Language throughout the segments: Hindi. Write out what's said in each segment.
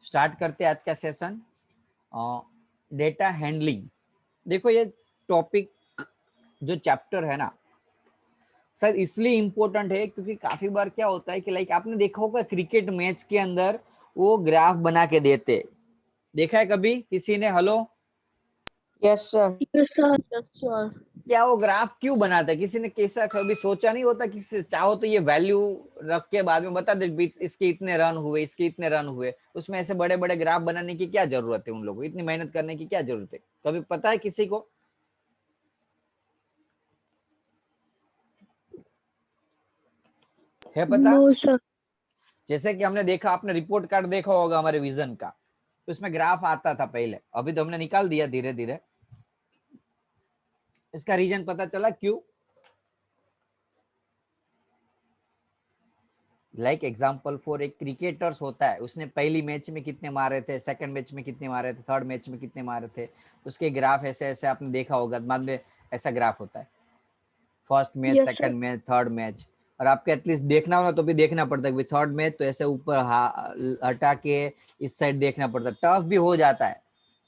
स्टार्ट करते हैं आज का सेशन, डेटा हैंडलिंग। देखो ये टॉपिक जो चैप्टर है ना, शायद इसलिए इम्पोर्टेंट है क्योंकि काफी बार क्या होता है कि लाइक आपने देखा होगा क्रिकेट मैच के अंदर वो ग्राफ बना के देते, देखा है कभी किसी ने? Hello, yes sir. Yes sir. क्या वो ग्राफ क्यों बनाता है? किसी ने कैसा कभी सोचा नहीं होता कि चाहो तो ये वैल्यू रख के बाद में बता दे इसके इतने रन हुए, इसके इतने रन हुए। उसमें ऐसे बड़े बड़े ग्राफ बनाने की क्या जरूरत है? उन लोगों को इतनी मेहनत करने की क्या जरूरत है? कभी पता है किसी को? है पता? No sir. जैसे कि हमने देखा, आपने रिपोर्ट कार्ड देखा होगा हमारे विजन का, तो उसमें ग्राफ आता था पहले, अभी तो हमने निकाल दिया धीरे धीरे। इसका रीजन पता चला क्यों? लाइक एग्जाम्पल फॉर एक क्रिकेटर्स होता है, उसने पहली मैच में कितने मारे थे, सेकंड मैच में कितने मारे थे, थर्ड मैच में कितने मारे थे, तो उसके ग्राफ ऐसे ऐसे आपने देखा होगा, बाद में ऐसा ग्राफ होता है, first match, Yes, second match, third match. और आपको एटलीस्ट देखना हो ना तो भी देखना पड़ता है, थर्ड मैच तो ऐसे ऊपर हटा के इस साइड देखना पड़ता है, टफ भी हो जाता है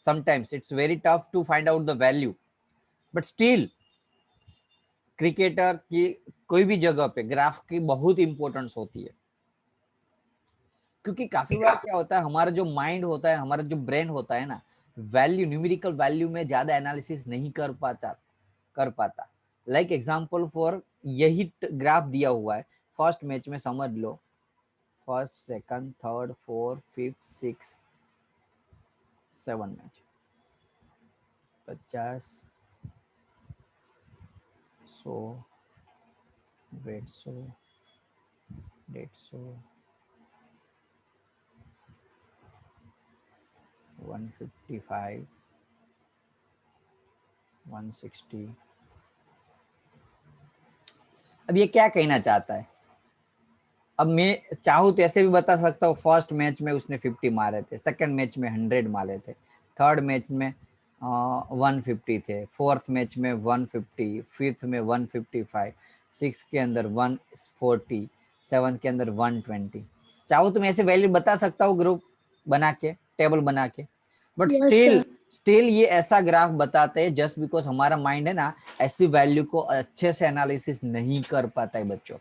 sometimes, it's very tough to find out the value, but still cricketer की कोई भी जगह पे ग्राफ की बहुत इंपॉर्टेंस होती है। क्योंकि काफी बार क्या होता है, हमारा जो माइंड होता है, हमारा जो ब्रेन होता है ना, वैल्यू, न्यूमेरिकल वैल्यू में ज्यादा एनालिसिस नहीं कर पाता। लाइक एग्जांपल फॉर यही ग्राफ दिया हुआ है, फर्स्ट मैच में समझ लो, first, second, third, fourth, fifth, six, 7 match, 50, 100, 150, 150, 155, 160। अब ये क्या कहना चाहता है? अब मैं चाहूँ तो ऐसे भी बता सकता हूँ, फर्स्ट मैच में उसने 50 मारे थे, सेकंड मैच में 100 मारे थे, थर्ड मैच में 150 थे, फोर्थ मैच में 150, फिफ्थ में 155, सिक्स के अंदर 140, सेवन के अंदर 120। चाहूँ तो मैं ऐसे वैल्यू बता सकता हूँ, ग्रुप बना के, टेबल बना के, बट स्टिल ये ऐसा ग्राफ बताते हैं जस्ट बिकॉज हमारा माइंड है ना, ऐसी वैल्यू को अच्छे से एनालिसिस नहीं कर पाता है बच्चों।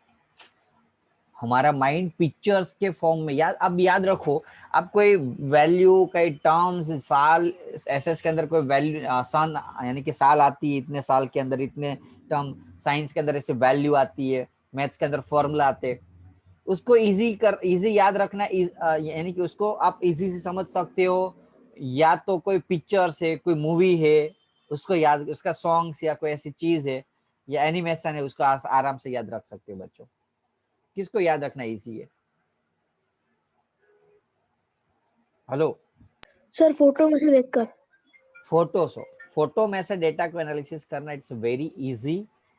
हमारा माइंड पिक्चर्स के फॉर्म में, अब याद रखो, आप कोई वैल्यू, कई टर्म्स, साल, एसएस के अंदर कोई वैल्यू, सन यानी कि साल आती है, इतने साल के अंदर इतने टर्म, साइंस के अंदर ऐसे वैल्यू आती है, मैथ्स के अंदर फॉर्मूला आते हैं, उसको इजी याद रखना, यानी कि उसको आप इजी से समझ सकते हो, या तो कोई पिक्चर्स है, कोई मूवी है, उसको याद, उसका सॉन्ग्स या कोई ऐसी चीज है या एनिमेशन है, उसको आराम से याद रख सकते हो बच्चों। किसको याद रखना इजी है? हेलो सर, फोटो में से देखकर। फोटो में से डेटा को एनालिसिस करना, it's very easy,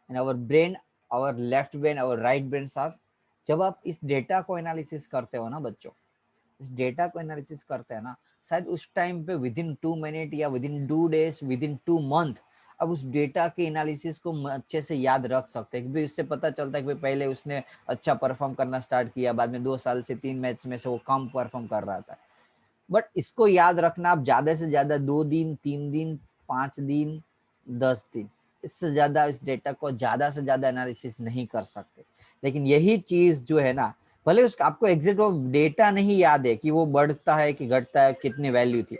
and our brain, our left brain, our right brain are, जब आप इस डेटा को एनालिसिस करते हो ना बच्चों, इस डेटा को एनालिसिस करते हैं ना, शायद उस टाइम पे विद इन 2 मिनट या with in 2 days, with in 2 month, अब उस डेटा के एनालिसिस को अच्छे से याद रख सकते हैं, क्योंकि उससे पता चलता है कि पहले उसने अच्छा परफॉर्म करना स्टार्ट किया, बाद में 2 साल से 3 मैच में से वो कम परफॉर्म कर रहा था। बट इसको याद रखना, आप ज्यादा से ज्यादा 2 दिन, 3 दिन, 5 दिन, 10 दिन, इससे ज्यादा इस डेटा को ज्यादा से ज्यादा एनालिसिस नहीं कर सकते। लेकिन यही चीज जो है ना, भले उसका आपको एग्जैक्ट वो डेटा नहीं याद है कि वो बढ़ता है कि घटता है, कितनी वैल्यू थी,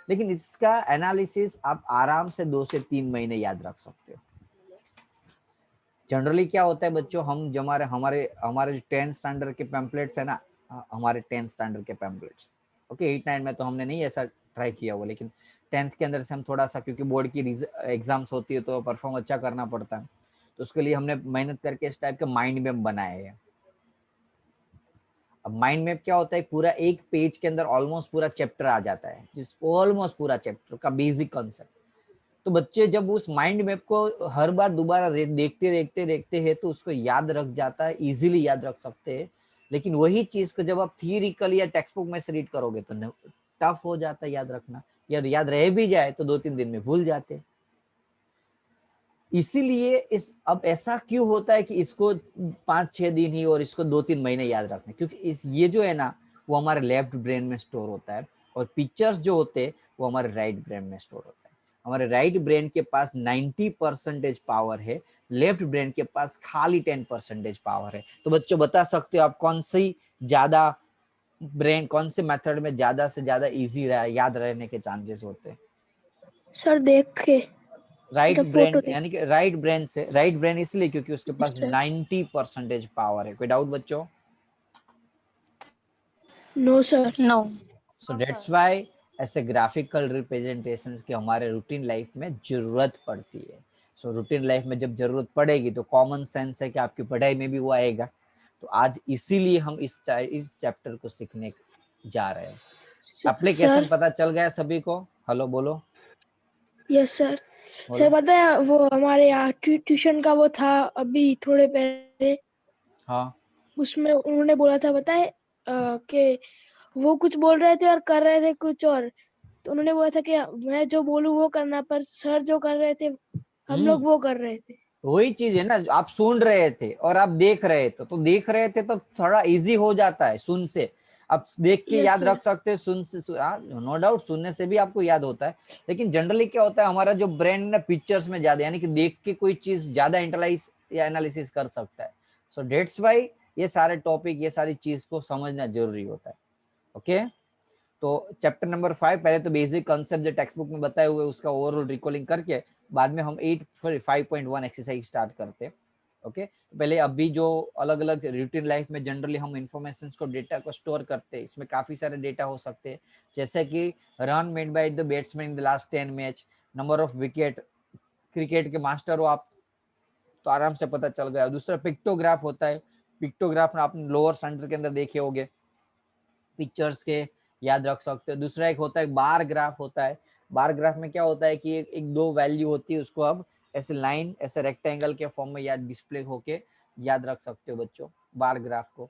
लेकिन इसका एनालिसिस आप आराम से 2 से 3 महीने याद रख सकते हो। जनरली क्या होता है बच्चों, हम जो हमारे हमारे हमारे जो 10th स्टैंडर्ड के पैम्पलेट्स है ना, हमारे 10th स्टैंडर्ड के पैम्पलेट्स, ओके 8-9 में तो हमने नहीं ऐसा ट्राई किया हुआ, लेकिन 10th के अंदर से हम थोड़ा सा, क्योंकि बोर्ड की एग्जाम्स होती है तो परफॉर्म अच्छा करना पड़ता है, तो उसके लिए हमने मेहनत करके इस टाइप के माइंड मैप बनाए हैं। अब माइंड मैप क्या होता है, पूरा एक पेज के अंदर ऑलमोस्ट पूरा चैप्टर आ जाता है, जिस ऑलमोस्ट पूरा चैप्टर का बेसिक कॉन्सेप्ट। तो बच्चे जब उस माइंड मैप को हर बार दोबारा देखते हैं तो उसको याद रख जाता है, इजीली याद रख सकते हैं। लेकिन वही चीज को जब आप थियरिकल या टेक्स्ट बुक में से रीड करोगे तो टफ हो जाता है याद रखना, या याद रह भी जाए तो 2-3 दिन में भूल जाते हैं। इसीलिए अब ऐसा क्यों होता है कि इसको 5-6 दिन ही और इसको 2-3 महीने याद रखना, क्योंकि ये जो है ना, वो हमारे लेफ्ट ब्रेन में स्टोर होता है, और पिक्चर्स जो होते हैं वो हमारे राइट ब्रेन में स्टोर होता है। हमारे राइट ब्रेन के पास 90% पावर है, लेफ्ट ब्रेन के पास खाली 10% पावर है। तो बच्चों बता सकते हो आप कौन सी ज्यादा ब्रेन, कौन से मेथड में ज्यादा से ज्यादा इजी याद रहने के चांसेस होते हैं? सर देख के राइट मतलब ब्रेन, फोटो देख। यानी कि राइट ब्रेन से, राइट ब्रेन इसलिए क्योंकि उसके पास सर 90% पावर है। कोई डाउट बच्चों? No sir. No. So that's why ऐसे ग्राफिकल रिप्रेजेंटेशंस की हमारे रूटीन लाइफ में जरूरत पड़ती है। सो रूटीन लाइफ में जब जरूरत पड़ेगी तो कॉमन सेंस है कि आपकी पढ़ाई में भी वो आएगा। तो आज इसीलिए हम इस चैप्टर को सीखने जा रहे हैं। एप्लीकेशन सर पता चल गया सभी को? हेलो बोलो। Yes sir. बोलो। सर पता है वो हमारे यहाँ ट्यूशन का वो था अभी थोड़े पहले, हाँ उसमें उन्होंने बोला था पता है कि वो कुछ बोल रहे थे और कर रहे थे कुछ और। तो उन्होंने बोला था कि मैं जो बोलूं वो करना, पर सर जो कर रहे थे हम लोग वो कर रहे थे। वही चीज है ना, आप सुन रहे थे और आप देख रहे थे, तो देख रहे थे तो थोड़ा इजी हो जाता है सुन से। आप देख के यस याद सर। रख सकते हो, सुन से नो डाउट सुनने से भी आपको याद होता है। लेकिन जनरली क्या होता है, हमारा जो ब्रेन ना पिक्चर्स में ज्यादा, यानी कि देख के कोई चीज ज्यादा इंटरलाइज या एनालिसिस कर सकता है। सो डेट्स वाई ये सारे टॉपिक, ये सारी चीज को समझना जरूरी होता है। ओके तो चैप्टर नंबर 5 पहले तो बेसिक कॉन्सेप्ट जो टेक्स्ट बुक में बताए हुए उसका ओवरऑल रिकॉलिंग करके बाद में हम 5.1 एक्सरसाइज स्टार्ट करते हैं। ओके तो पहले अभी जो अलग अलग रूटीन लाइफ में जनरली हम इंफॉर्मेशन को, डेटा को स्टोर करते हैं, इसमें काफी सारे डेटा हो सकते हैं, जैसे कि run made by the batsman in the last 10 match, number of wicket, cricket के मास्टर हो आप तो आराम से पता चल गया। दूसरा पिक्टोग्राफ होता है, पिक्टोग्राफ में आपने लोअर सेंटर के अंदर देखे होंगे, पिक्चर्स के याद रख सकते हो। दूसरा एक होता है बार ग्राफ होता है। बार ग्राफ में क्या होता है कि एक दो वैल्यू होती है, उसको अब ऐसे लाइन, ऐसे रेक्टेंगल के फॉर्म में याद डिस्प्ले होके याद रख सकते हो बच्चों बार ग्राफ को।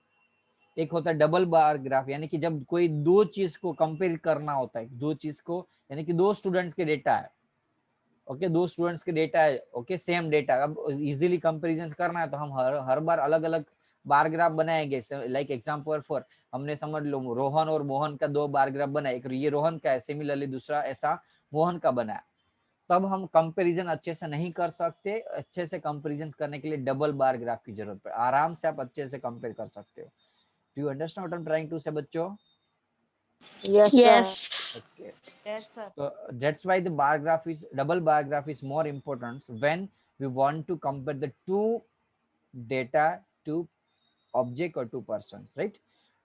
एक होता है डबल बार ग्राफ, यानी कि जब कोई दो चीज को कंपेयर करना होता है, दो चीज को, यानी कि दो स्टूडेंट्स के डेटा है, ओके दो स्टूडेंट्स के डेटा है, ओके सेम डेटा, अब इजीली कंपैरिजन करना है तो हम हर बार अलग अलग बार ग्राफ बनाएंगे। लाइक एग्जांपल फॉर, हमने समझ लो रोहन और मोहन का दो बार ग्राफ बनाए, एक ये रोहन का है, सिमिलरली दूसरा ऐसा मोहन का बनाया। तब हम कंपैरिजन अच्छे से नहीं कर सकते, अच्छे से कंपैरिजन करने के लिए डबल बार ग्राफ की जरूरत पड़े, आराम से आप अच्छे से कंपेयर कर सकते हो। Do you understand what I am trying to say बच्चों? Yes Yes. Sir. Okay. Yes, sir. So that's why the bar graph is, double bar graph is more important when we want to compare the two data, two object or two persons, right?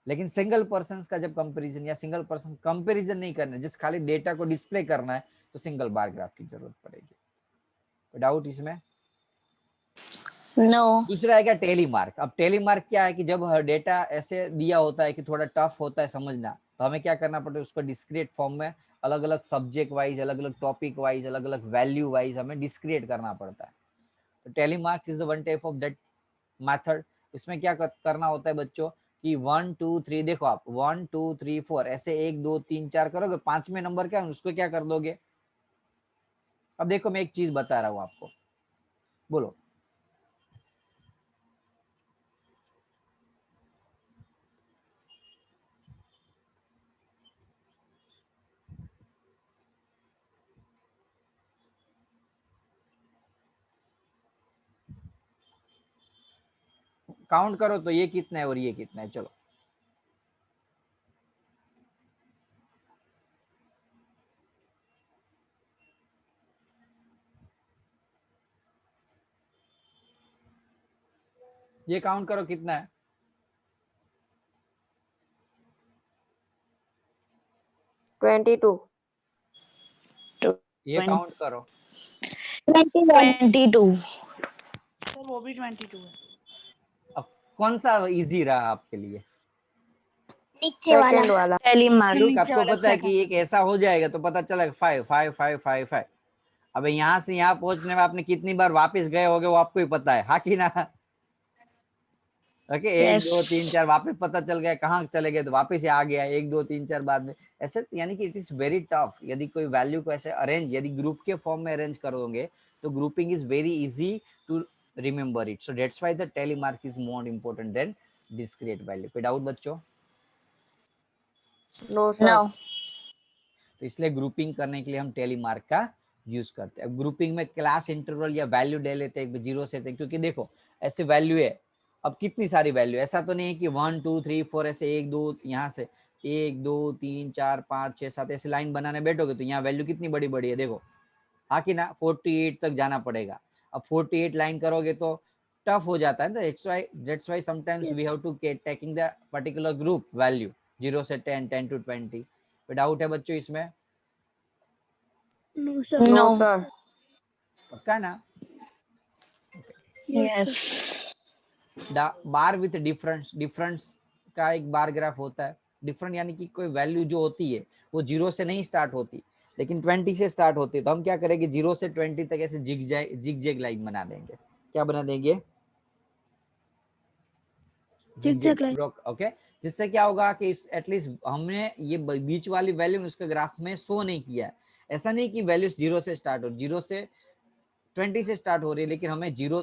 लेकिन सिंगल पर्सन का जब कंपैरिजन या सिंगल पर्सन कंपैरिजन नहीं करना है, जिस खाली डेटा को डिस्प्ले करना है, तो सिंगल बार ग्राफ की जरूरत पड़ेगी। डाउट इसमें? No. दूसरा है क्या, टेली मार्क। अब टेली मार्क क्या है कि जब डेटा ऐसे दिया होता है कि थोड़ा टफ होता है समझना, तो हमें क्या करना पड़ता है, उसको डिस्क्रीट फॉर्म में अलग अलग सब्जेक्ट वाइज, अलग अलग टॉपिक वाइज, अलग अलग वैल्यू वाइज हमें डिस्क्रिएट करना पड़ता है। तो tally marks is the one type of that method. इसमें क्या करना होता है बच्चों कि 1 2 3, देखो आप 1 2 3 4 ऐसे 1 2 3 4 करोगे, पांचवें नंबर क्या है उसको क्या कर दोगे? अब देखो मैं एक चीज बता रहा हूँ आपको, बोलो। काउंट करो तो ये कितना है और ये कितना है, चलो। ये काउंट करो कितना है। 22। ये काउंट करो। 22. सर वो भी 22 है। अब कौन सा इजी रहा आपके लिए? सेकंड वाला। Tally mark. लुक नीचे आपको वाला पता है कि second। एक ऐसा हो जाएगा तो पता चला 5 5 5 5 5। अब यहाँ से यहाँ पहुंचने में आपने कितनी बार वापस गए होगे वो आपको ही पता है, हाँ कि ना? ओके 1 2 3 4 वापस पता चल गया कहाँ चले गए, तो वापस आ गया 1 2 3 4 बाद में ऐसे। यानी कि इट इज वेरी टफ, यदि कोई वैल्यू को ऐसे अरेंज, यदि ग्रुप के फॉर्म में अरेंज करोगे तो grouping is very easy to remember it. So that's why the tally mark is more important than discrete value. कोई डाउट बच्चों? No, sir. No. तो इसलिए ग्रुपिंग करने के लिए हम टेली मार्क का यूज करते हैं। ग्रुपिंग में क्लास इंटरवल या वैल्यू ले लेते हैं, 0 से, क्योंकि देखो ऐसे वैल्यू है, अब कितनी सारी वैल्यू, ऐसा तो नहीं है कि 1 2 3 4 ऐसे 1 2 यहाँ से 1 2 3 4 5 6 7 ऐसे लाइन बनाने बैठोगे तो यहाँ वैल्यू कितनी बड़ी बड़ी है, देखो हाँ कि ना, 48 तक जाना पड़ेगा। अब 48 लाइन करोगे तो टफ हो जाता है ना, that's why sometimes we have to taking the particular group value 0 से 10 10 to 20। कोई डाउट है बच्चों इसमें? No, sir. No, No. sir. पक्का ना? Yes, Yes. sir. Bar with difference का एक बार ग्राफ होता है। डिफरेंट यानी कि कोई वैल्यू जो होती है वो 0 से नहीं स्टार्ट होती लेकिन 20 से स्टार्ट होती है, तो हम क्या करेंगे 0 से 20 तक ऐसे जिग लाइन बना देंगे। क्या बना देंगे? Zigzag line. ओके, जिससे क्या होगा कि एटलीस्ट हमने ये बीच वाली वैल्यू उसके ग्राफ में शो नहीं किया है। ऐसा नहीं कि वैल्यू 0 से स्टार्ट हो, 0 से 20 से स्टार्ट हो रही है, लेकिन हमें 0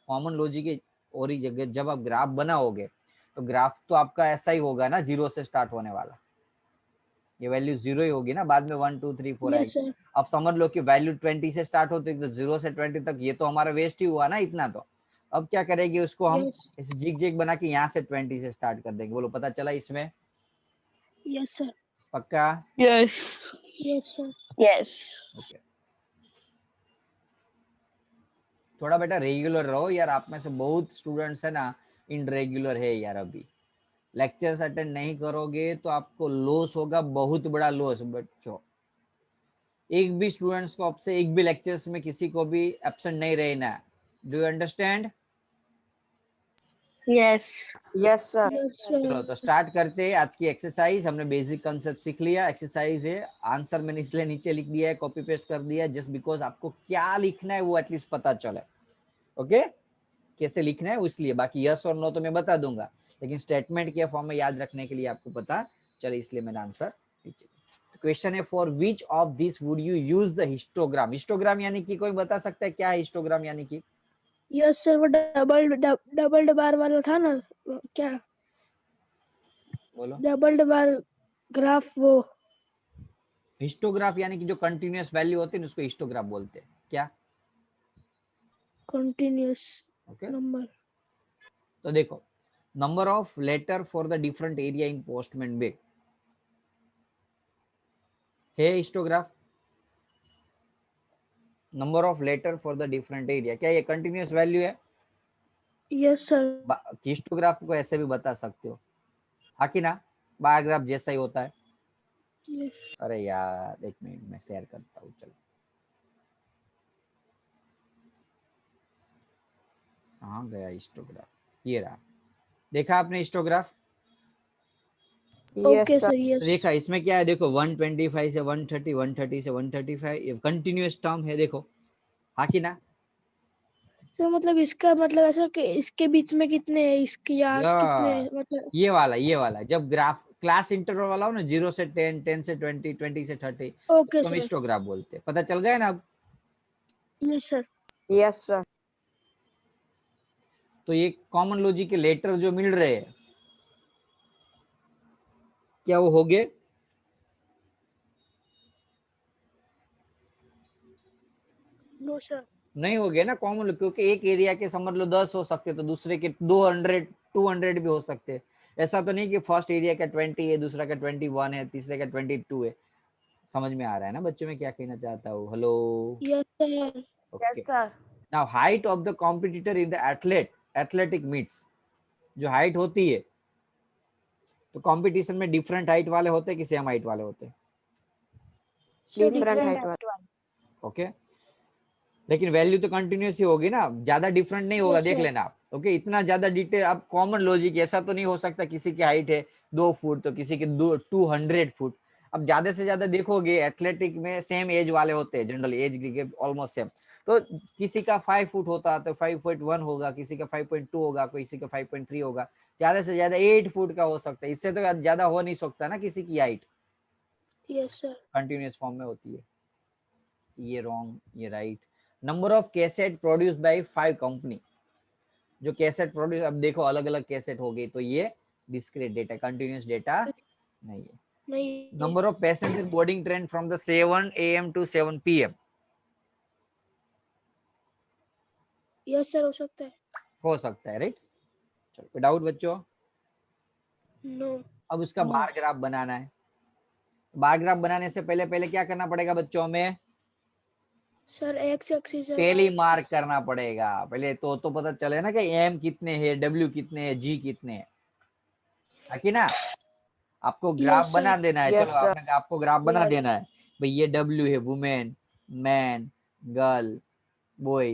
कॉमन लॉजिक की और ही जगह जब आप ग्राफ बनाओगे तो ग्राफ तो आपका ऐसा ही होगा ना, 0 से स्टार्ट होने वाला, ये वैल्यू 0 ही होगी ना, बाद में 1 2 3 4 Yes, आएगी। sir. अब समझ लो कि वैल्यू 20 से स्टार्ट होती है तो 0 से 20 तक ये तो हमारा वेस्ट ही हुआ ना इतना। तो अब क्या करेंगे उसको हम Yes. ऐसे जिग बना के यहाँ से 20 से स्टार्ट कर देंगे। बोलो पता चला इसमें? Yes, sir. पक्का? Yes. Yes, sir. Yes. Okay, थोड़ा बेटा रेगुलर रहो यार, आप में से बहुत स्टूडेंट्स है ना इनरेगुलर है यार। अभी लेक्चर्स अटेंड नहीं करोगे तो आपको लॉस होगा, बहुत बड़ा लॉस बच्चों। एक भी स्टूडेंट्स को आपसे एक भी लेक्चर्स में किसी को भी एब्सेंट नहीं रहना। Do you understand? Yes. Yes, sir. Yes, चलो sir. तो स्टार्ट करते हैं आज की एक्सरसाइज। हमने बेसिक कंसेप्ट सीख लिया। एक्सरसाइज है, आंसर मैंने इसलिए नीचे लिख दिया है, कॉपी पेस्ट कर दिया है, जस्ट बिकॉज आपको क्या लिखना है वो एटलीस्ट पता चले। ओके, कैसे लिखना है इसलिए, बाकी यस और नो तो मैं बता दूंगा, लेकिन स्टेटमेंट के फॉर्म में याद रखने के लिए आपको पता चले, इसलिए मैंने आंसर नीचे। क्वेश्चन है for which of this would you use the histogram. Histogram यानी कि कोई बता सकता है क्या है हिस्टोग्राम यानी कि? Yes, sir. वो डबल बार वाला था ना, क्या बोलो। डबल बार ग्राफ, वो हिस्टोग्राफ यानी कि जो कंटिन्यूअस वैल्यू होती है उसको हिस्टोग्राफ बोलते हैं। क्या? Continuous okay, number. तो देखो number of letter for the different area in postman bay है histogram. Number of letter for the different area, क्या ये कंटिन्यूअस वैल्यू है? Yes sir. हिस्टोग्राफ को ऐसे भी बता सकते हो, हाँ कि ना, बार ग्राफ जैसा ही होता है। यस। अरे यार एक मिनट में शेयर करता हूँ, चलो कहाँ गया हिस्टोग्राफ, ये रहा। देखा आपने histograph? Yes, okay sir. Sir, तो यस। देखा इसमें क्या है, देखो 125 से 130, 130 से 135, ये कंटिन्यूअस टर्म है, देखो हाँ कि ना। तो मतलब इसका मतलब ऐसा कि इसके बीच में कितने हैं, इसके या कितने, यस, मतलब ये वाला जब ग्राफ क्लास इंटरवल वाला हो ना, 0 से 10, 10 से 20, 20 से 30, ओके तो हम सर। हिस्टोग्राफ बोलते हैं। पता चल गया ना अब? Yes sir. Yes, sir. तो ये कॉमन लॉजिक के लेटर जो मिल रहे हैं क्या वो हो गए? No sir. नहीं हो गए ना कॉमन, क्योंकि एक एरिया के समझ लो 10 हो सकते तो दूसरे के 200 200 भी हो सकते। ऐसा तो नहीं कि फर्स्ट एरिया का 20 है, दूसरा का 21 है, तीसरे का 22 है। समझ में आ रहा है ना बच्चों में क्या कहना चाहता हूँ? Hello, yes sir. Okay. Yes, sir. Now height of the competitor in the athletic meets, जो हाइट होती है तो कंपटीशन में डिफरेंट हाइट वाले होते हैं कि सेम हाइट वाले होते हैं? Different height one. ओके, लेकिन वैल्यू तो कंटिन्यूस ही होगी ना, ज्यादा डिफरेंट नहीं होगा, Yes, देख sir. लेना आप। ओके, इतना ज्यादा डिटेल, अब कॉमन लॉजिक ऐसा तो नहीं हो सकता किसी की हाइट है 2 फुट तो किसी की 200 फुट। अब ज्यादा से ज्यादा देखोगे एथलेटिक में सेम एज वाले होते हैं, जनरल एज ऑलमोस्ट सेम, तो किसी का 5 फुट होता तो 5.1 होगा, किसी का 5.2 होगा, किसी का 5.3 होगा, ज्यादा से ज्यादा 8 फुट का हो सकता है, इससे तो ज्यादा हो नहीं सकता ना किसी की height yes sir. Continuous form में होती है। ये रॉन्ग, ये right. Number of cassette produce by 5 company, जो कैसेट प्रोड्यूस, अब देखो अलग अलग कैसेट हो गई तो ये डिस्क्रीट डेटा, कंटिन्यूअस डेटा नहीं है। नहीं number of passenger boarding train from the 7 AM to 7 PM। Yes sir हो सकता है। हो सकता है, राइट। चलो कोई डाउट बच्चों? नो अब उसका बार ग्राफ बनाना है। बार ग्राफ बनाने से पहले पहले क्या करना पड़ेगा बच्चों में? Sir x axis tally mark करना पड़ेगा पहले, तो पता चले ना कि एम कितने हैं, डब्ल्यू कितने हैं, जी कितने हैं, है कि ना। आपको ग्राफ Yes, बना sir. देना है। Yes, चलो sir. आपको ग्राफ बना Yes. देना है भाई। ये डब्ल्यू है, वुमेन, मैन, गर्ल, बॉय।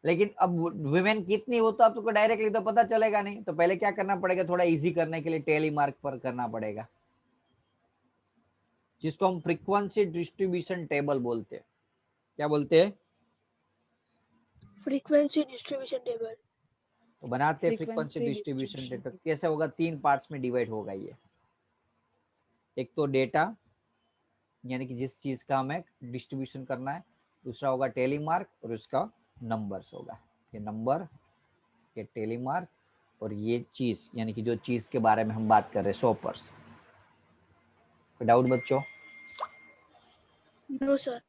लेकिन अब वुमेन कितनी हो तो आपको डायरेक्टली तो पता चलेगा नहीं, तो पहले क्या करना पड़ेगा, थोड़ा इजी करने के लिए टेली मार्क पर करना पड़ेगा, जिसको हम फ्रीक्वेंसी डिस्ट्रीब्यूशन टेबल बोलते हैं। क्या बोलते हैं? Frequency distribution table. तो बनाते हैं frequency Frequency distribution distribution table. कैसे होगा? 3 पार्ट्स में डिवाइड होगा ये। एक तो डेटा, यानी कि जिस चीज का हमें डिस्ट्रीब्यूशन करना है। दूसरा होगा टेली मार्क और उसका नंबर्स होगा। ये नंबर, ये टेली मार्क, और ये चीज यानी कि जो चीज के बारे में हम बात कर रहे हैं, शॉपर्स। कोई डाउट बच्चों? No sir.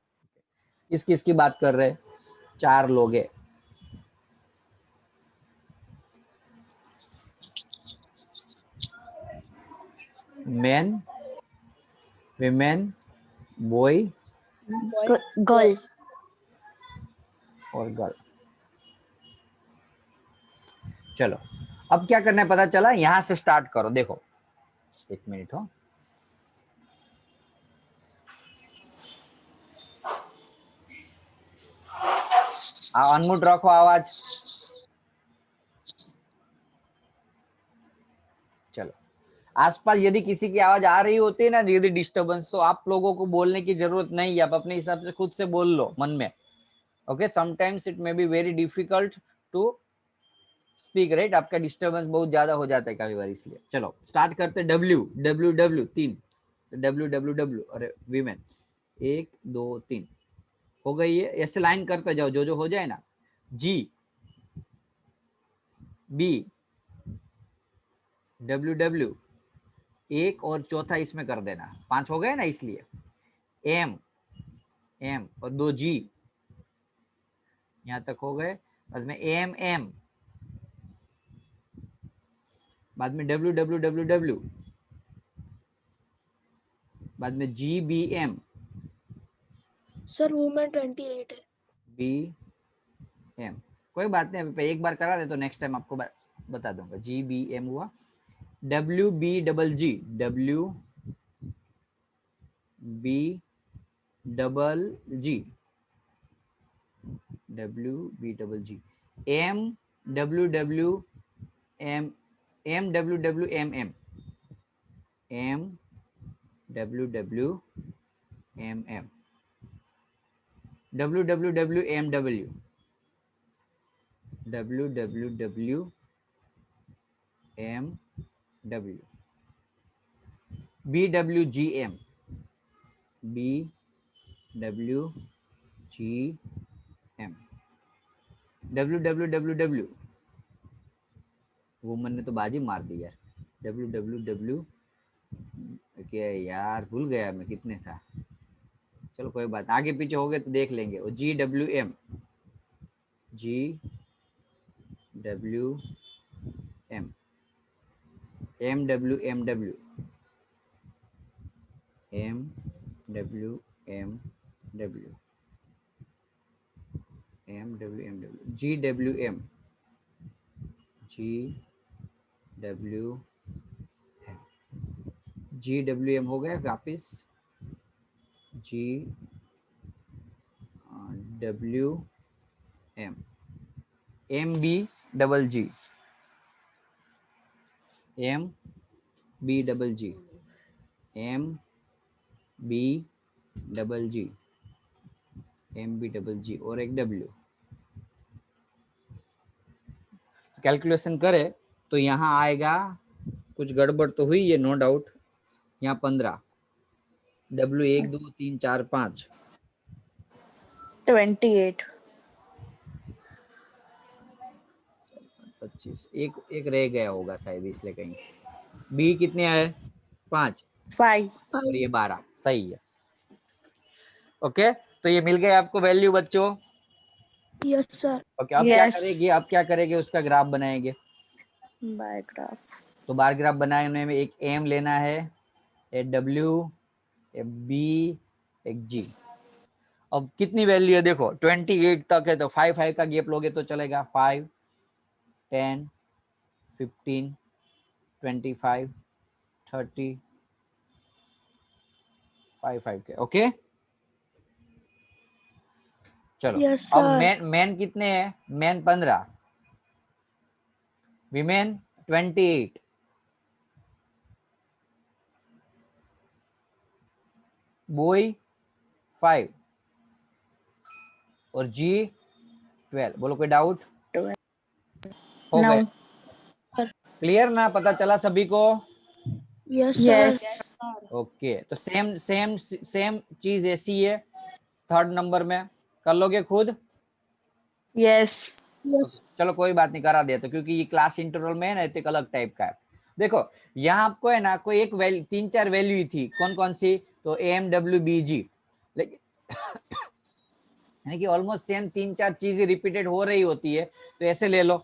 किस किस की बात कर रहे हैं? 4 लोग हैं। Man, women, boy girl. और गर्ल। चलो अब क्या करना है पता चला। यहां से स्टार्ट करो। देखो 1 मिनट हो। अनम्यूट रखो आवाज। चलो आसपास यदि किसी की आवाज आ रही होती है ना, यदि डिस्टरबेंस, तो आप लोगों को बोलने की जरूरत नहीं है। आप अपने हिसाब से खुद से बोल लो मन में। Okay, sometimes it may be very difficult to speak, right. आपका डिस्टरबेंस बहुत ज्यादा हो जाता है कभी बार, इसलिए। चलो स्टार्ट करते। W W W 3, W W W, अरे वीमेन 1 2 3 हो गई है। ऐसे लाइन करते जाओ, जो हो जाए ना। जी, बी, डब्ल्यू डब्ल्यू, एक और चौथा इसमें कर देना। 5 हो गए ना, इसलिए एम, एम और 2 जी, यहां तक हो गए। बाद में एम एम, बाद में डब्ल्यू डब्ल्यू डब्ल्यू डब्ल्यू, बाद में G B M, sir women 28 है। B M. कोई बात नहीं, अभी एक बार करा दे तो नेक्स्ट टाइम आपको बता दूंगा। जी बी एम हुआ। W B double G, W B double G, W B double G, M W W M, M W W M M, M W W M M, W W W M W, W W W M W, B W G M, B W G M, W W W W, woman ने तो बाजी मार दी यार। डब्ल्यू डब्ल्यू डब्ल्यू, क्या यार भूल गया मैं कितने था। चलो कोई बात, आगे पीछे हो गए तो देख लेंगे। और G W M, G W M, M W M W, M W M W, M W M W, G W M, G W M, G W M हो गया। वापिस G W M, M B double G, M B double G, M B double G, M B double G और एक डब्ल्यू। कैलकुलेशन करे तो यहाँ आएगा, कुछ गड़बड़ तो हुई है नो डाउट। यहाँ 15, डब्ल्यू 1 2 3 4 5, 28। 25, एक एक रह गया होगा शायद, इसलिए कहीं। बी कितने आए? 5 5. और ये 12, सही है। ओके, तो ये मिल गए आपको वैल्यू बच्चों। Yes sir. ओके, अब क्या Yes. करेंगे, अब क्या करेंगे, उसका ग्राफ बनाएंगे। Bar graph. तो बार ग्राफ बनाने में एक एम लेना है, एक डब्ल्यू, एक बी, एक जी। अब कितनी वैल्यू है देखो, 28 तक है, तो 5 का गैप लोगे तो चलेगा। 5, 10, 15, 25, 30, 5 के। ओके, चलो। यस अब सर। मैन कितने हैं, मैन 15, विमेन 28, बॉय 5 और जी 12। बोलो कोई डाउट? 12. हो No. गए? क्लियर ना, पता चला सभी को? Yes sir. Yes. ओके, तो सेम सेम सेम चीज ऐसी है थर्ड नंबर में, कर लोगे खुद? Yes. यस। चलो कोई बात नहीं, करा दिया तो, क्योंकि ये क्लास इंटरवल में है ना, एक अलग टाइप का है। देखो यहाँ आपको है ना, कोई एक वैल्यू, 3-4 वैल्यू थी, कौन कौन सी, तो एम डब्ल्यू बी जी, लेकिन यानी कि ऑलमोस्ट सेम 3-4 चीजें रिपीटेड हो रही होती है, तो ऐसे ले लो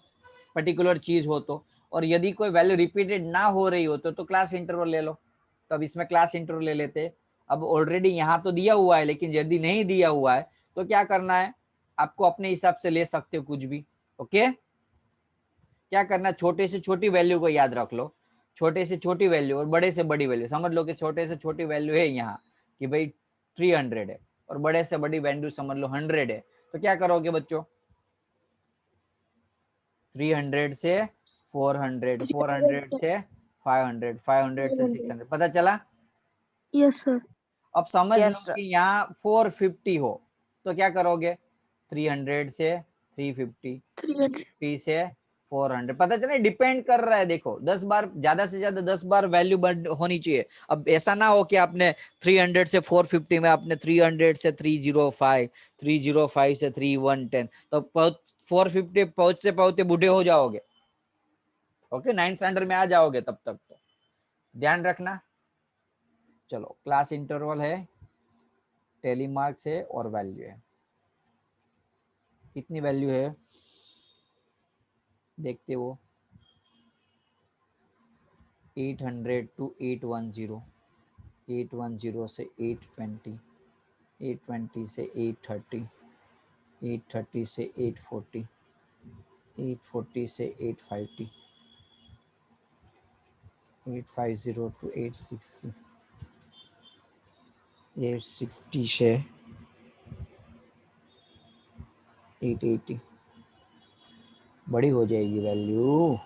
पर्टिकुलर चीज हो तो। और यदि कोई वैल्यू रिपीटेड ना हो रही हो तो क्लास इंटरवल ले लो। तो अब इसमें क्लास इंटरवल ले लेते। अब ऑलरेडी यहाँ तो दिया हुआ है, लेकिन यदि नहीं दिया हुआ है तो क्या करना है, आपको अपने हिसाब से ले सकते हो कुछ भी। ओके, क्या करना, छोटे से छोटी वैल्यू को याद रख लो, छोटे से छोटी वैल्यू और बड़े से बड़ी वैल्यू। समझ लो कि छोटे से छोटी वैल्यू है यहाँ कि भाई 300 है, और बड़े से बड़ी वैल्यू समझ लो 100 है। तो क्या करोगे बच्चों, 300 से 400, 400 से 500, 500 से 600, पता चला? Yes sir. अब समझ लो Yes, sir. कि यहाँ 450 हो, तो क्या करोगे, 300 से 350, 300। 50 से 400, पता चला? डिपेंड कर रहा है, देखो 10 बार, ज्यादा से ज्यादा 10 बार वैल्यू होनी चाहिए। अब ऐसा ना हो कि आपने 300 से 450 में आपने 300 से 305, 305 से 3110, तो 450 पहुंचते पहुंचते बूढ़े हो जाओगे। ओके, 9th स्टैंडर्ड में आ जाओगे तब तक, तो ध्यान रखना। चलो, क्लास इंटरवल है, टेली मार्क्स है और वैल्यू है। कितनी वैल्यू है देखते हो, 800 to 810, 810 से 820, 820 से 830, 830 से 840, 840 से 850, 850 to 860, 860 से 880। बड़ी हो जाएगी वैल्यू,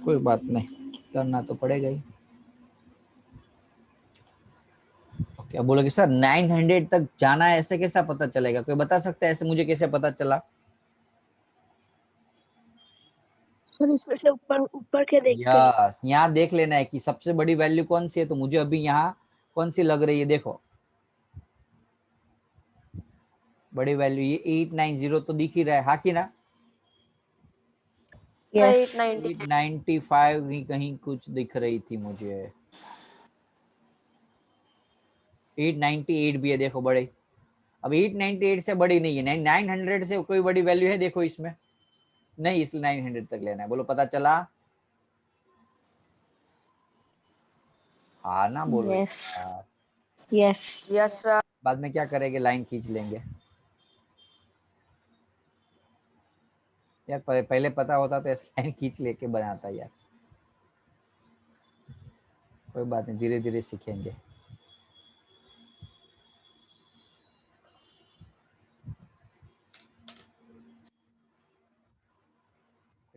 कोई बात नहीं, करना तो पड़ेगा ही। ओके, अब बोलोगे सर 900 तक जाना है, ऐसे कैसा पता चलेगा, कोई बता सकता है ऐसे मुझे कैसे पता चला? सर इसमें से ऊपर ऊपर के देख के। यस, यहाँ देख लेना है कि सबसे बड़ी वैल्यू कौन सी है, तो मुझे अभी यहाँ कौन सी लग रही है, देखो बड़ी वैल्यू ये 890 तो दिख ही रहा है, हाँ कि ना? Yes. 890. 895 ही कहीं कुछ दिख रही थी मुझे, 898 भी है, देखो बड़े। अब 898 से बड़ी नहीं है, 900 से कोई बड़ी वैल्यू है देखो इसमें, नहीं, इसलिए 900 तक लेना है। बोलो पता चला? हाँ ना, बोलो Yes. यार। Yes. Yes, sir. बाद में क्या करेंगे, लाइन खींच लेंगे यार, पहले पता होता तो ऐसे लाइन खींच लेके बनाता यार। कोई बात नहीं, धीरे धीरे सीखेंगे।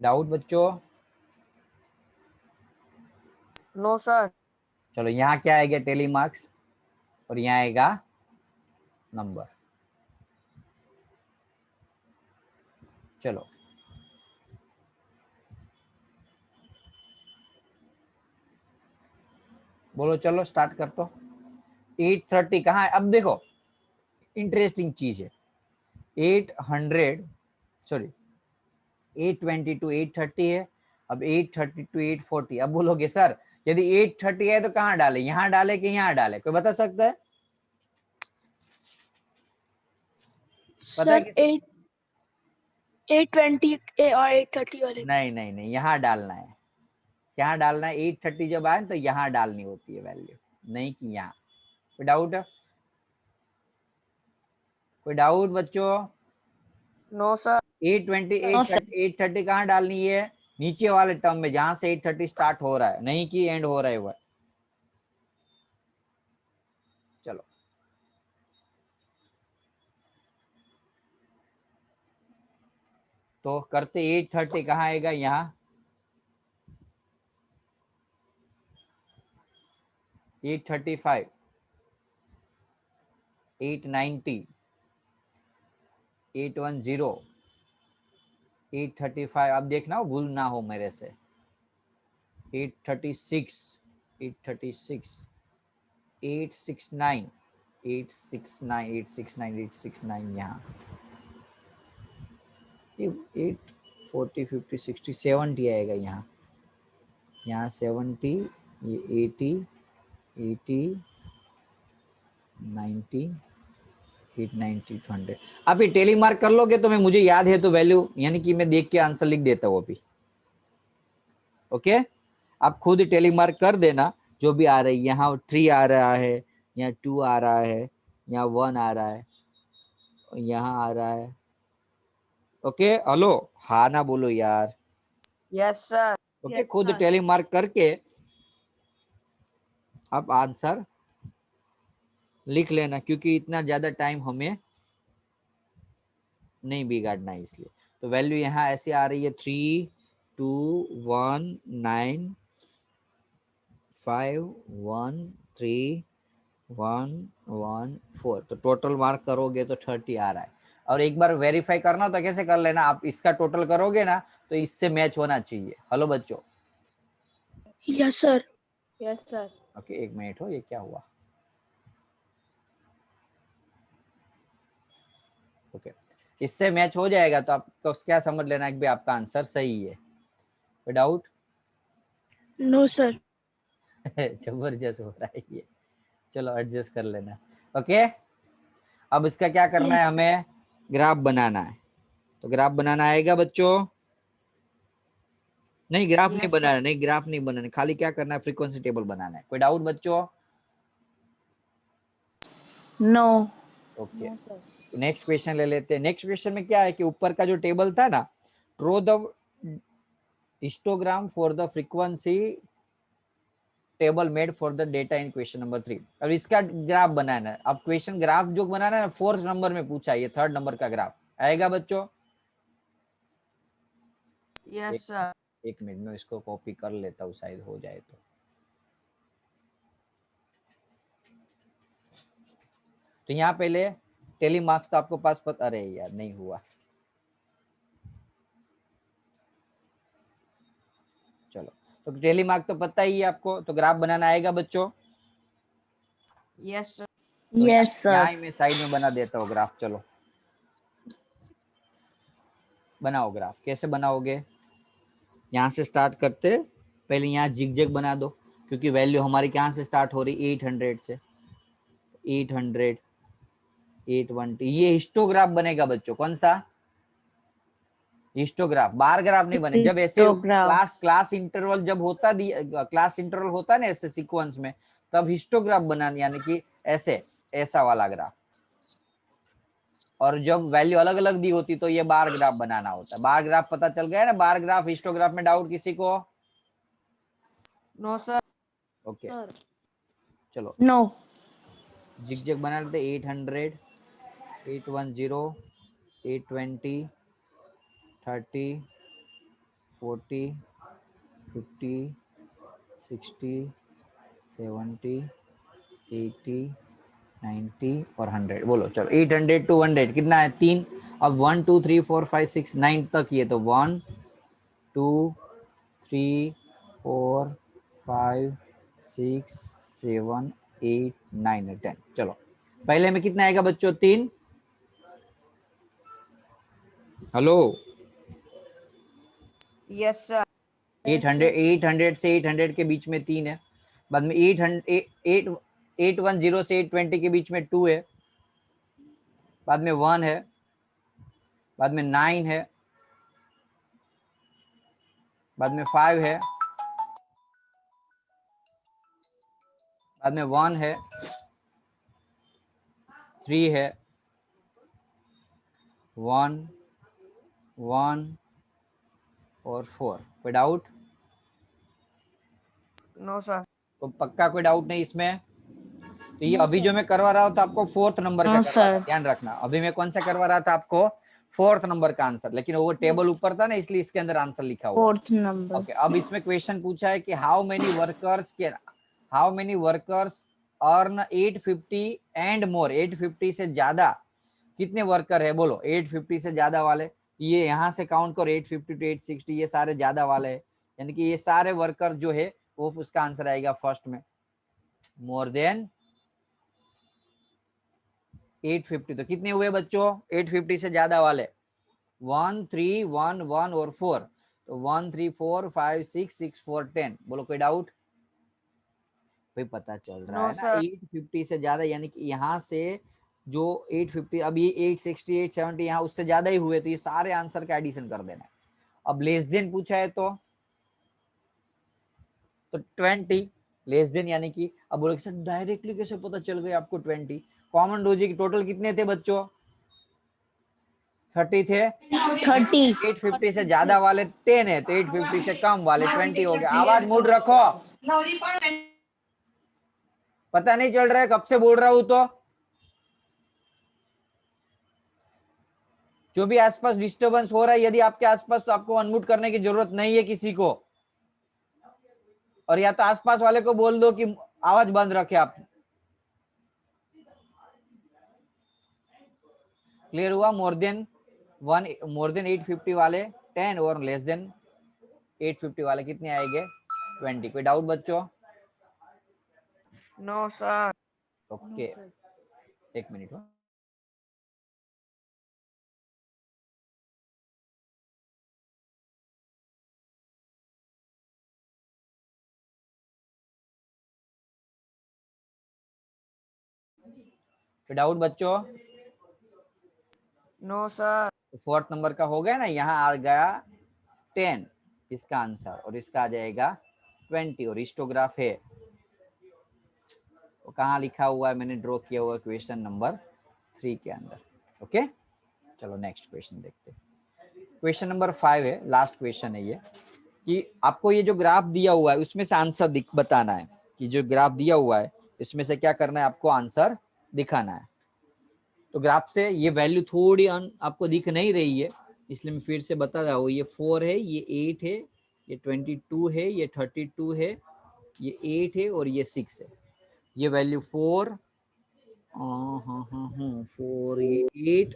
डाउट बच्चों? No, sir. चलो, यहाँ क्या आएगा, टेली मार्क्स, और यहाँ आएगा नंबर। चलो, बोलो चलो स्टार्ट कर तो। 830 कहाँ है, अब देखो इंटरेस्टिंग चीज है, 800 सॉरी 820 to 830 है, अब 830 to 840। अब बोलोगे सर यदि 830 है तो कहाँ डाले, यहाँ डाले कि यहाँ डाले, कोई बता सकता है? पता है सर किसी? 820 और 830 वाले में। नहीं नहीं नहीं, यहाँ डालना है। यहाँ डालना है, 830 जब आए तो यहाँ डालनी होती है वैल्यू, नहीं कि यहाँ। कोई डाउट है? कोई डाउट बच्चों? No sir. 820 No, sir. 830 कहाँ डालनी है? नीचे वाले टर्म में, जहां से 830 स्टार्ट हो रहा है, नहीं कि एंड हो रहा है वह। चलो तो करते, 830 कहाँ आएगा? यहाँ 835, 890, 810, 835, अब देखना हो भूल ना हो मेरे से। 836, 836, 869, 869, 869, 869, यहाँ 8, 40, 50, 60, 70 आएगा यहाँ। यहाँ 70, ये 80, 80, 90, 890, 100। आप ये टेली मार्क कर लोगे तो मैं, मुझे याद है तो वैल्यू, यानी कि मैं देख के आंसर लिख देता हूँ अभी। ओके, आप खुद टेली मार्क कर देना जो भी आ रही है। यहाँ 3 आ रहा है, यहाँ 2 आ रहा है, यहाँ 1 आ रहा है, यहाँ आ रहा है। ओके, हेलो, हाँ ना बोलो यार। Yes sir. ओके, खुद टेली मार्क करके आप आंसर लिख लेना, क्योंकि इतना ज्यादा टाइम हमें नहीं बिगाड़ना है इसलिए। तो वैल्यू यहाँ ऐसे आ रही है 3, 2, 1, 9, 5, 1, 3, 1, 1, 4। तो टोटल मार्क करोगे तो 30 आ रहा है। और एक बार वेरीफाई करना हो तो कैसे कर लेना, आप इसका टोटल करोगे ना तो इससे मैच होना चाहिए। हेलो बच्चों? Yes sir. Yes, sir. Okay, एक मिनट हो, ये क्या हुआ? ओके, इससे मैच हो जाएगा तो आपको क्या समझ लेना कि आपका आंसर सही है। कोई डाउट? No sir. जबरदस्त हो रहा है ये। चलो एडजस्ट कर लेना। ओके, अब इसका क्या करना है, हमें ग्राफ बनाना है। तो ग्राफ बनाना आएगा बच्चों? नहीं, ग्राफ नहीं बनाना, नहीं ग्राफ नहीं बनाना, खाली क्या करना है, फ्रीक्वेंसी टेबल बनाना है। कोई डाउट बच्चों? No. ओके, नेक्स्ट क्वेश्चन ले लेते हैं। नेक्स्ट क्वेश्चन में क्या है कि ऊपर का जो टेबल था ना, draw the histogram for the frequency table made for the data in question number 3। अब इसका ग्राफ बनाना है। अब क्वेश्चन ग्राफ जो बनाना है 4th नंबर में पूछा है, ये 3rd नंबर का ग्राफ आएगा बच्चों। Yes sir. एक मिनट में इसको कॉपी कर लेता हूँ, शायद हो जाए तो यहाँ पहले टेली मार्क्स तो आपको पास पता, अरे यार नहीं हुआ। चलो, तो टेली मार्क तो पता ही है आपको, तो ग्राफ बनाना आएगा बच्चों? Yes sir. तो Yes, यहाँ sir. ही मैं साइड में बना देता हूँ ग्राफ। चलो बनाओ ग्राफ। कैसे बनाओगे? यहाँ से स्टार्ट करते, पहले यहाँ जिग बना दो, क्योंकि वैल्यू हमारी कहाँ से स्टार्ट हो रही, 800 से। 800, 820, ये हिस्टोग्राफ बनेगा बच्चों। कौन सा? हिस्टोग्राफ, बार ग्राफ नहीं बने। जब ऐसे Histograph. क्लास इंटरवल जब होता, क्लास इंटरवल होता है ना ऐसे सीक्वेंस में, तब हिस्टोग्राफ बनाना, यानी कि ऐसे, ऐसा वाला ग्राफ। और जब वैल्यू अलग अलग दी होती तो ये बार ग्राफ बनाना होता है। बार ग्राफ पता चल गया ना, बार ग्राफ हिस्टोग्राफ में डाउट किसी को? No sir. ओके, चलो No. जिग बना लेते। 800, 810, 820, 30, 40, 50, 60, 70, 80, 90 और 100। बोलो चलो, 800 to 100 कितना है? 3। अब 1 2 3 4 5 6 9 तक ये, तो 1 2 3 4 5 6 7 8 9 10। चलो पहले में कितना आएगा बच्चों? 3। Hello, yes sir. 800 से 800 के बीच में 3 है, बाद में 810 से 820 के बीच में 2 है, बाद में 1 है, बाद में 9 है, बाद में 5 है, बाद में 1 है, 3 है, 1 1 और 4। कोई डाउट? No sir. तो पक्का कोई डाउट नहीं इसमें? तो ये No, अभी sir. जो मैं करवा रहा हूँ तो आपको 4th नंबर का हाँ, करवा रहा हूँ, sir. ध्यान रखना। अभी मैं कौन सा करवा रहा था आपको? 4th नंबर का आंसर, लेकिन वो टेबल ऊपर था ना, इसलिए इसके अंदर आंसर लिखा हुआ। 4th number. ओके, अब इसमें क्वेश्चन पूछा है कि how many workers earn 850 and more. 850 से ज्यादा कितने वर्कर है बोलो? 850 से ज्यादा वाले, ये यहाँ से काउंट करो, 850 टू 860, ये सारे ज्यादा वाले हैं, यानी कि ये सारे वर्कर जो है वो उसका आंसर आएगा फर्स्ट में। मोर देन 850 तो कितने हुए बच्चों? 850 से ज्यादा वाले 1 3 1 1 और 4, तो 1 3 4 5 6 6 4 10। बोलो कोई डाउट? भाई पता चल रहा नो है ना, सर। 850 से ज्यादा, यानी कि यहाँ से जो 850, अब ये 860 870 यहाँ उससे ज्यादा ही हुए, तो ये सारे आंसर का एडिशन कर देना है। अब लेस देन पूछा है तो 20 लेस देन, यानी कि अब बोलो सर डायरेक्टली कैसे पता चल गया आपको 20? कॉमन रोजी के टोटल कितने थे बच्चों? 30 थे। 30. 850 से ज्यादा वाले 10 है, तो 850 से कम वाले 20 हो गया। आवाज मूड रखो, पता नहीं चल रहा है कब से बोल रहा हूं। तो जो भी आसपास डिस्टरबेंस हो रहा है यदि आपके आसपास, तो आपको अनम्यूट करने की जरूरत नहीं है किसी को, और या तो आसपास वाले को बोल दो कि आवाज बंद रखे आप। क्लियर हुआ? मोर देन 850 वाले 10 और लेस देन 850 वाले कितने आएंगे? 20। कोई डाउट बच्चों? No sir. ओके, एक मिनट हो। कोई डाउट बच्चों? No sir. तो 4th नंबर का हो गया ना, यहाँ आ गया 10 इसका आंसर, और इसका आ जाएगा 20, और हिस्टोग्राफ है वो कहाँ लिखा हुआ है? मैंने ड्रॉ किया हुआ क्वेश्चन नंबर 3 के अंदर। ओके, चलो नेक्स्ट क्वेश्चन देखते हैं। क्वेश्चन नंबर 5 है, लास्ट क्वेश्चन है ये, कि आपको ये जो ग्राफ दिया हुआ है उसमें से आंसर बताना है, कि जो ग्राफ दिया हुआ है इसमें से क्या करना है? आपको आंसर दिखाना है। तो ग्राफ से ये वैल्यू थोड़ी आपको दिख नहीं रही है, इसलिए मैं फिर से बता रहा हूँ। ये 4 है, ये 8 है, ये 22 है, ये 32 है, ये 8 है और ये 6 है। ये वैल्यू 4 4 8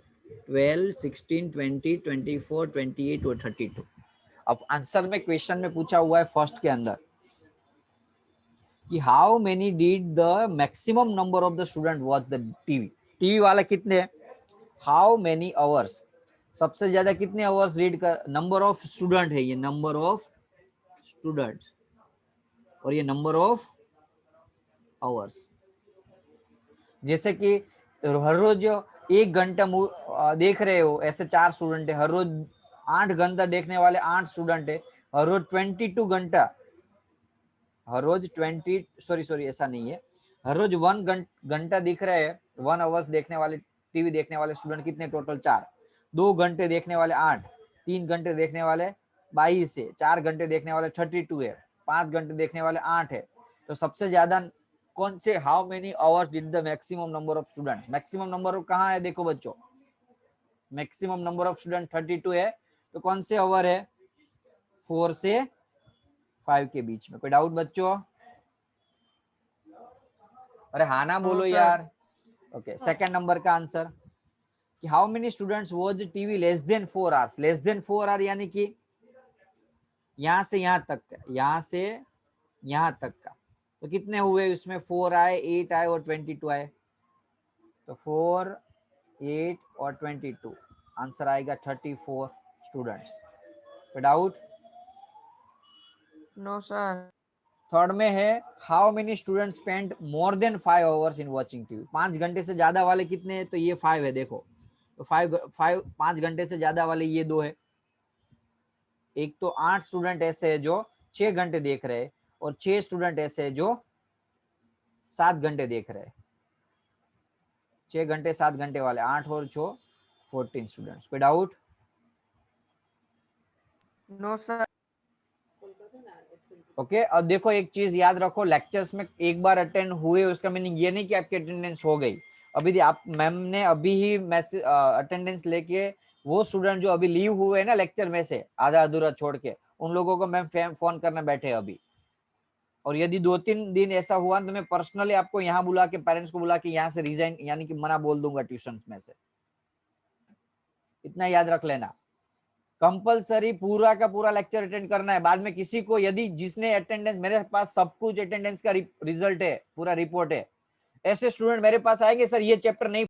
12 16 20 24 28 और 32। अब आंसर में क्वेश्चन में पूछा हुआ है फर्स्ट के अंदर कि how many did the maximum number of the student watch the TV. TV वाला कितने? हाउ मेनी आवर्स, सबसे ज्यादा कितने आवर्स रीड कर। नंबर ऑफ स्टूडेंट है, ये नंबर ऑफ स्टूडेंट, और ये नंबर ऑफ आवर्स। जैसे कि हर रोज 1 घंटा देख रहे हो, ऐसे 4 स्टूडेंट है। हर रोज 8 घंटा देखने वाले 8 स्टूडेंट है। हर रोज 22 घंटा, हर रोज 20 सॉरी ऐसा नहीं है, हर रोज 1 घंटा दिख रहे हैं। 1 आवर्स देखने वाले, टीवी देखने वाले स्टूडेंट कितने? टोटल 4। 2 घंटे देखने वाले 8, 3 घंटे देखने वाले 22 है, 4 घंटे देखने वाले 32 है, 5 घंटे देखने वाले 8 है। तो सबसे ज्यादा कौन से? How many hours did the maximum number of student. Maximum number कहाँ है? देखो बच्चों, मैक्सिमम नंबर ऑफ स्टूडेंट 32 है, तो कौन से आवर है? 4 से 5 के बीच में। कोई डाउट बच्चों? अरे हाँ ना बोलो यार। ओके, सेकंड नंबर का आंसर कि how many students watch TV less than 4 hours. Less than 4 hour यानी कि यहाँ से यहाँ तक का, यहाँ से यहाँ तक का, तो कितने हुए? उसमें 4 आए, 8 आए और 22 आए, तो 4 8 और 22, आंसर आएगा 34 स्टूडेंट्स। कोई डाउट? No, sir. थर्ड में है how many student spend more than 5 hours in watching TV. 5 घंटे से ज्यादा वाले कितने हैं? तो ये 5 है, देखो तो 5 घंटे से ज्यादा वाले ये 2 है। एक तो 8 स्टूडेंट ऐसे है जो 6 घंटे देख रहे हैं और 6 स्टूडेंट ऐसे है जो 7 घंटे देख रहे हैं। 6 घंटे 7 घंटे वाले 8 और 6 14 स्टूडेंट्स। कोई डाउट? No, sir. ओके अब देखो एक चीज याद रखो, लेक्चर्स में एक बार अटेंड हुए उसका मीनिंग ये नहीं कि आपकी अटेंडेंस हो गई। अभी आप मैम ने अभी ही मैसेज अटेंडेंस लेके वो स्टूडेंट जो अभी लीव हुए ना लेक्चर में से आधा अधूरा छोड़ के, उन लोगों को मैम फोन करने बैठे अभी। और यदि 2-3 दिन ऐसा हुआ तो मैं पर्सनली आपको यहाँ बुला के, पेरेंट्स को बुला के यहाँ से रिजाइन यानी कि मना बोल दूंगा ट्यूशन में से। इतना याद रख लेना, कंपलसरी पूरा का पूरा लेक्चर अटेंड करना है। बाद में किसी को यदि जिसने अटेंडेंस, मेरे पास सब कुछ अटेंडेंस का रिजल्ट है, पूरा रिपोर्ट है, ऐसे स्टूडेंट मेरे पास आएंगे सर ये चैप्टर नहीं